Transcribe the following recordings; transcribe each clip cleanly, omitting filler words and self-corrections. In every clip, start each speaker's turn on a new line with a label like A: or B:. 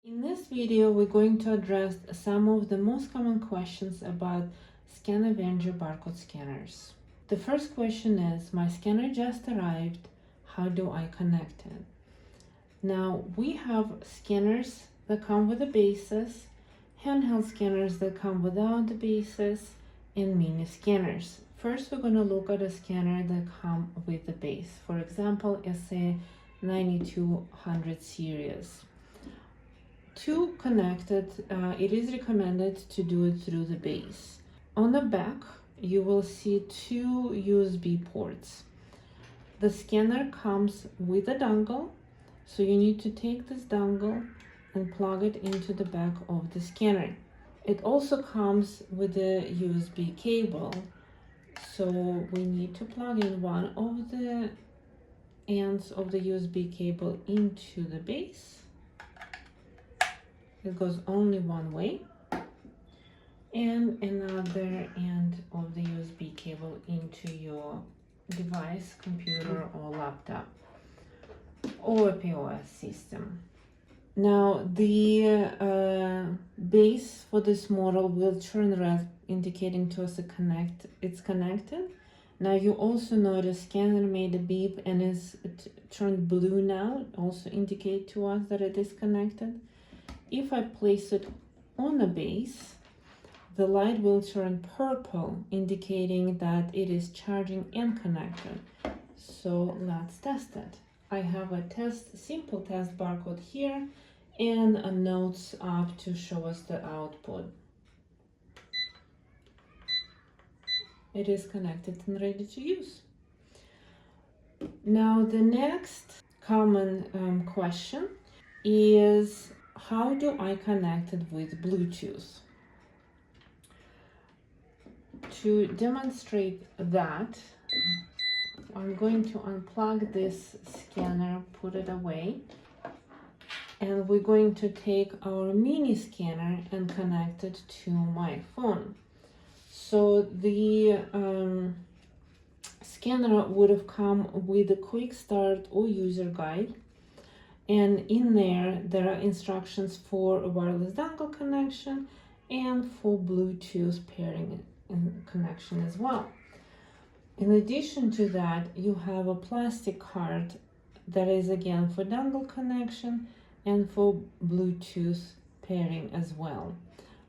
A: In this video, we're going to address some of the most common questions about ScanAvenger barcode scanners. The first question is, my scanner just arrived, how do I connect it? Now, we have scanners that come with the bases, handheld scanners that come without the bases, and mini scanners. First, we're going to look at a scanner that come with the base. For example, SA9200 series. To connect it, it is recommended to do it through the base. On the back, you will see two USB ports. The scanner comes with a dongle, so you need to take this dongle and plug it into the back of the scanner. It also comes with a USB cable, so we need to plug in one of the ends of the USB cable into the base. It goes only one way, and another end of the USB cable into your device, computer or laptop or POS system. Now the base for this model will turn red, indicating to us it's connected. Now you also notice scanner made a beep and is turned blue now, also indicate to us that it is connected. If I place it on the base, the light will turn purple, indicating that it is charging and connected. So let's test it. I have a simple test barcode here and a notes up to show us the output. It is connected and ready to use. Now the next common question is, how do I connect it with Bluetooth? To demonstrate that, I'm going to unplug this scanner, put it away, and we're going to take our mini scanner and connect it to my phone. So the scanner would have come with a quick start or user guide. And in there are instructions for a wireless dongle connection and for Bluetooth pairing and connection as well. In addition to that, you have a plastic card that is again for dongle connection and for Bluetooth pairing as well.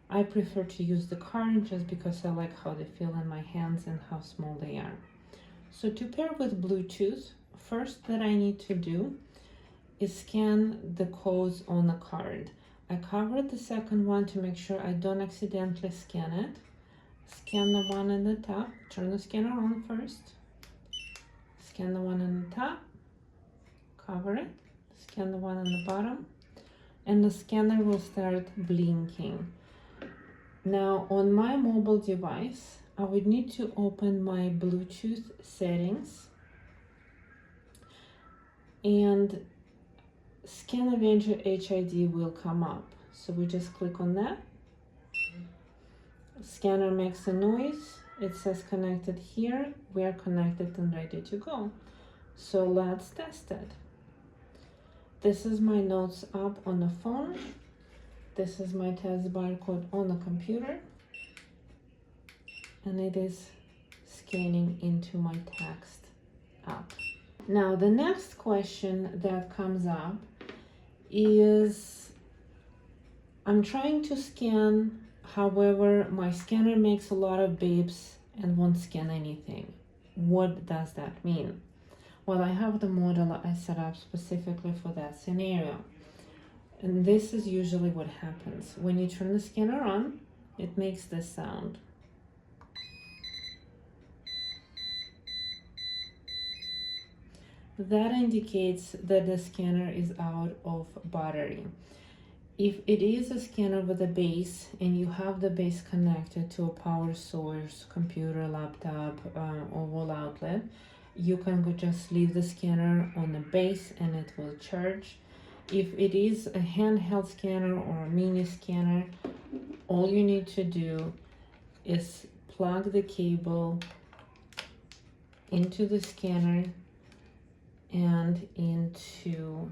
A: I prefer to use the card just because I like how they feel in my hands and how small they are. So to pair with Bluetooth, first that I need to do is scan the codes on the card. I covered the second one to make sure I don't accidentally scan it. Scan the one in the top, turn the scanner on first. Scan the one in the top, cover it, scan the one on the bottom, and the scanner will start blinking. Now on my mobile device, I would need to open my Bluetooth settings and ScanAvenger HID will come up. So we just click on that. Scanner makes a noise. It says connected here. We are connected and ready to go. So let's test it. This is my notes app on the phone. This is my test barcode on the computer. And it is scanning into my text app. Now the next question that comes up is, I'm trying to scan, however, my scanner makes a lot of beeps and won't scan anything. What does that mean? Well, I have the model I set up specifically for that scenario. And this is usually what happens. When you turn the scanner on, it makes this sound. That indicates that the scanner is out of battery. If it is a scanner with a base and you have the base connected to a power source, computer, laptop, or wall outlet, you can just leave the scanner on the base and it will charge. If it is a handheld scanner or a mini scanner, all you need to do is plug the cable into the scanner and into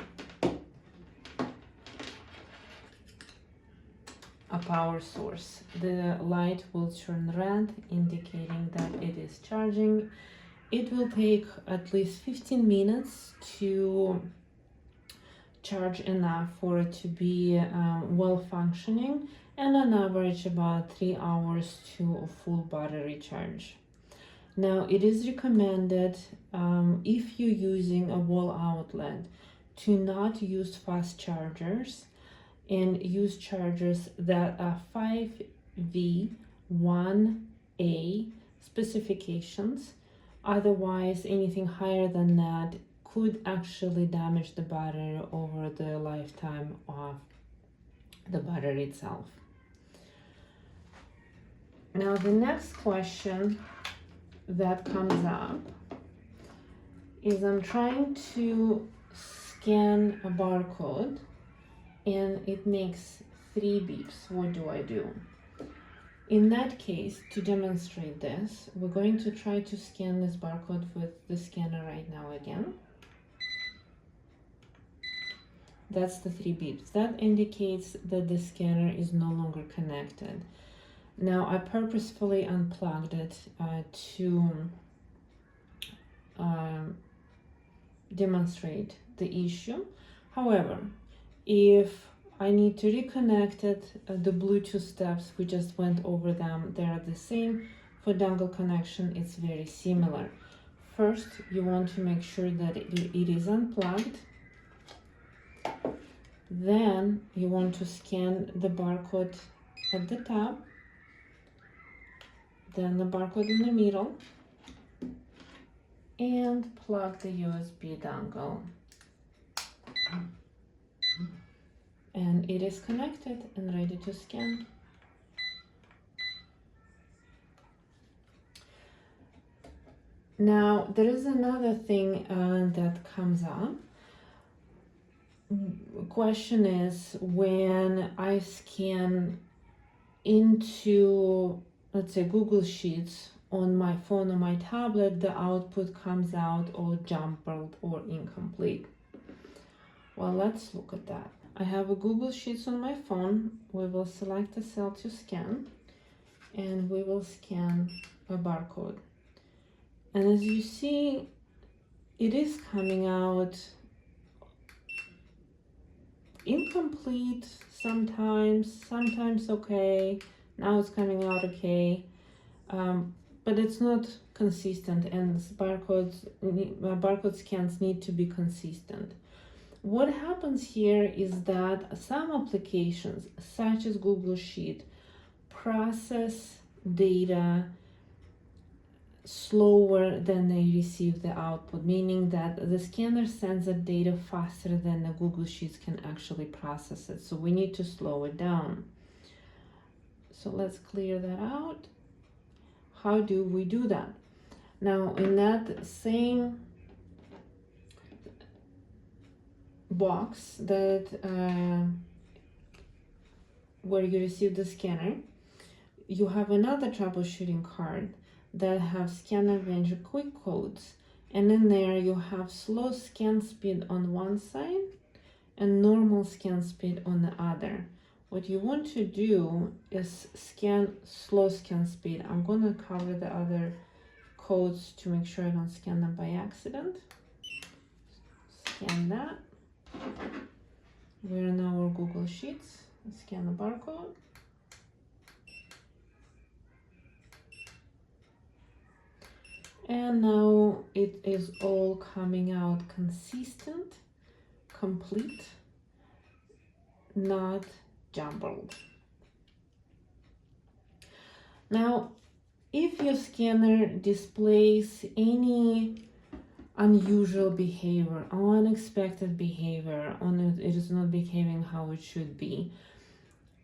A: a power source. The light will turn red, indicating that it is charging. It will take at least 15 minutes to charge enough for it to be well functioning, and on average about 3 hours to a full battery charge. Now, it is recommended if you're using a wall outlet to not use fast chargers and use chargers that are 5V1A specifications. Otherwise, anything higher than that could actually damage the battery over the lifetime of the battery itself. Now, the next question that comes up is I'm trying to scan a barcode and it makes 3 beeps. What do I do? In that case, to demonstrate this, we're going to try to scan this barcode with the scanner right now again. That's the 3 beeps. That indicates that the scanner is no longer connected. Now, I purposefully unplugged it to demonstrate the issue. However, if I need to reconnect it, the Bluetooth steps, we just went over them, they are the same. For dongle connection, it's very similar. First, you want to make sure that it is unplugged. Then you want to scan the barcode at the top, then the barcode in the middle, and plug the USB dongle. And it is connected and ready to scan. Now, there is another thing that comes up. Question is, when I scan into, let's say, Google Sheets on my phone or my tablet, the output comes out all jumbled or incomplete. Well, let's look at that. I have a Google Sheets on my phone. We will select a cell to scan, and we will scan a barcode. And as you see, it is coming out incomplete sometimes okay. Now it's coming out okay, but it's not consistent, and barcode scans need to be consistent. What happens here is that some applications, such as Google Sheet, process data slower than they receive the output, meaning that the scanner sends the data faster than the Google Sheets can actually process it. So we need to slow it down. So let's clear that out. How do we do that? Now, in that same box that where you receive the scanner, you have another troubleshooting card that have ScanAvenger quick codes, and in there you have slow scan speed on one side and normal scan speed on the other. What you want to do is scan slow scan speed. I'm gonna cover the other codes to make sure I don't scan them by accident. Scan that. We're in our Google Sheets. Scan the barcode. And now it is all coming out consistent, complete, not jumbled. Now, if your scanner displays any unusual behavior or unexpected behavior, it is not behaving how it should be,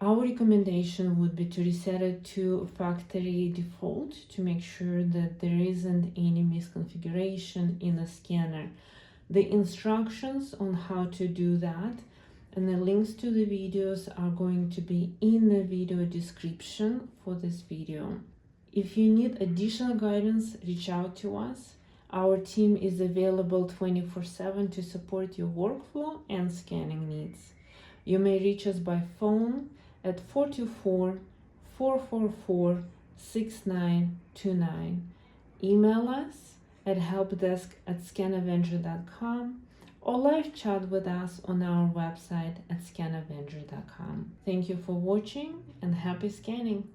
A: our recommendation would be to reset it to factory default to make sure that there isn't any misconfiguration in the scanner. The instructions on how to do that and the links to the videos are going to be in the video description for this video. If you need additional guidance, reach out to us. Our team is available 24/7 to support your workflow and scanning needs. You may reach us by phone at 424-444-6929. Email us at helpdesk@scanavenger.com or live chat with us on our website at scanavenger.com. Thank you for watching and happy scanning!